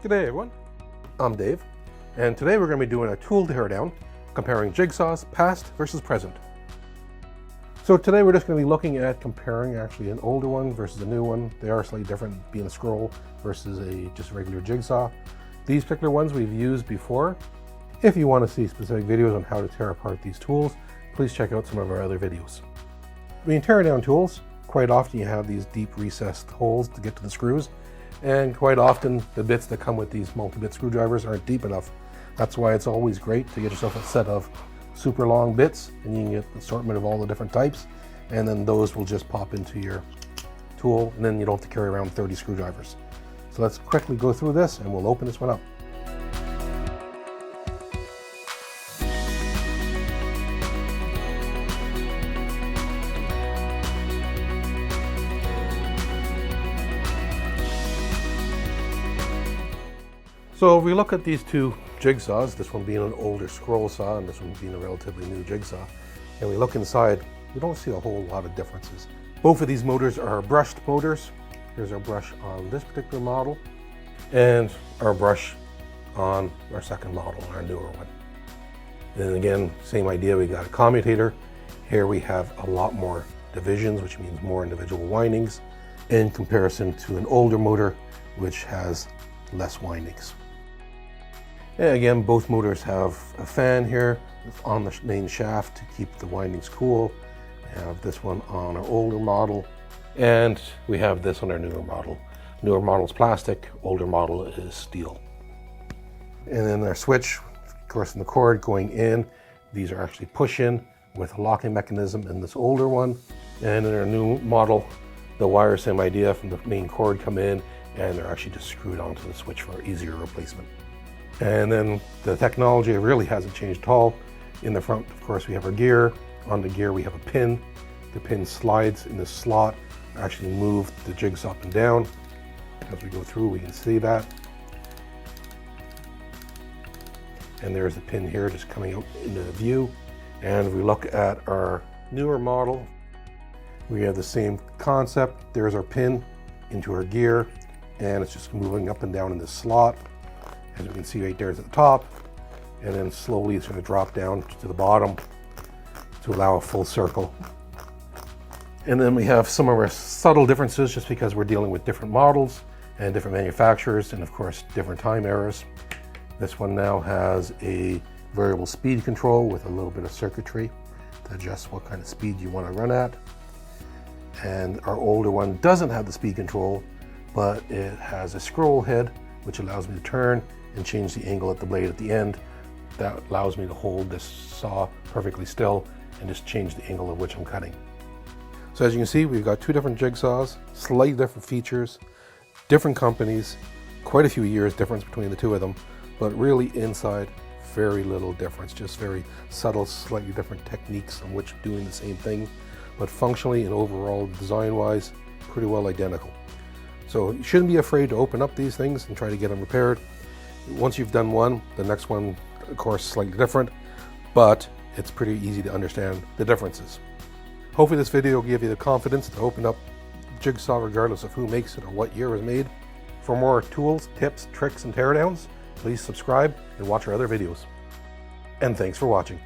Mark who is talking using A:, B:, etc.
A: G'day everyone, I'm Dave, and today we're going to be doing a tool teardown, comparing jigsaws past versus present. So today we're just going to be looking at comparing actually an older one versus a new one. They are slightly different, being a scroll versus a just regular jigsaw. These particular ones we've used before. If you want to see specific videos on how to tear apart these tools, please check out some of our other videos. When you tear down tools, quite often you have these deep recessed holes to get to the screws. And quite often the bits that come with these multi-bit screwdrivers aren't deep enough. That's why it's always great to get yourself a set of super long bits, and you can get an assortment of all the different types, and then those will just pop into your tool, and then you don't have to carry around 30 screwdrivers. So let's quickly go through this and we'll open this one up. So if we look at these two jigsaws, this one being an older scroll saw and this one being a relatively new jigsaw, and we look inside, we don't see a whole lot of differences. Both of these motors are brushed motors. Here's our brush on this particular model and our brush on our second model, our newer one. And again, same idea, we got a commutator. Here we have a lot more divisions, which means more individual windings in comparison to an older motor, which has less windings. And again, both motors have a fan here on the main shaft to keep the windings cool. We have this one on our older model, and we have this on our newer model. Newer model is plastic, older model is steel. And then our switch, of course, in the cord going in, these are actually push-in with a locking mechanism in this older one. And in our new model, the wires, same idea, from the main cord come in, and they're actually just screwed onto the switch for easier replacement. And then the technology really hasn't changed at all. In the front, of course, we have our gear. On the gear, we have a pin. The pin slides in the slot, actually move the jigs up and down. As we go through, we can see that. And there's the pin here just coming out into view. And if we look at our newer model, we have the same concept. There's our pin into our gear, and it's just moving up and down in this slot. As we can see right there at the top, and then slowly it's going to drop down to the bottom to allow a full circle. And then we have some of our subtle differences just because we're dealing with different models and different manufacturers, and of course different time eras. This one now has a variable speed control with a little bit of circuitry to adjust what kind of speed you want to run at. And our older one doesn't have the speed control, but it has a scroll head which allows me to turn and change the angle at the blade at the end. That allows me to hold this saw perfectly still and just change the angle at which I'm cutting. So as you can see, we've got two different jigsaws, slightly different features, different companies, quite a few years difference between the two of them, but really inside, very little difference, just very subtle, slightly different techniques on which doing the same thing, but functionally and overall design-wise, pretty well identical. So you shouldn't be afraid to open up these things and try to get them repaired. Once you've done one, the next one, of course, slightly different, but it's pretty easy to understand the differences. Hopefully this video will give you the confidence to open up jigsaw regardless of who makes it or what year it was made. For more tools, tips, tricks, and teardowns, please subscribe and watch our other videos. And thanks for watching.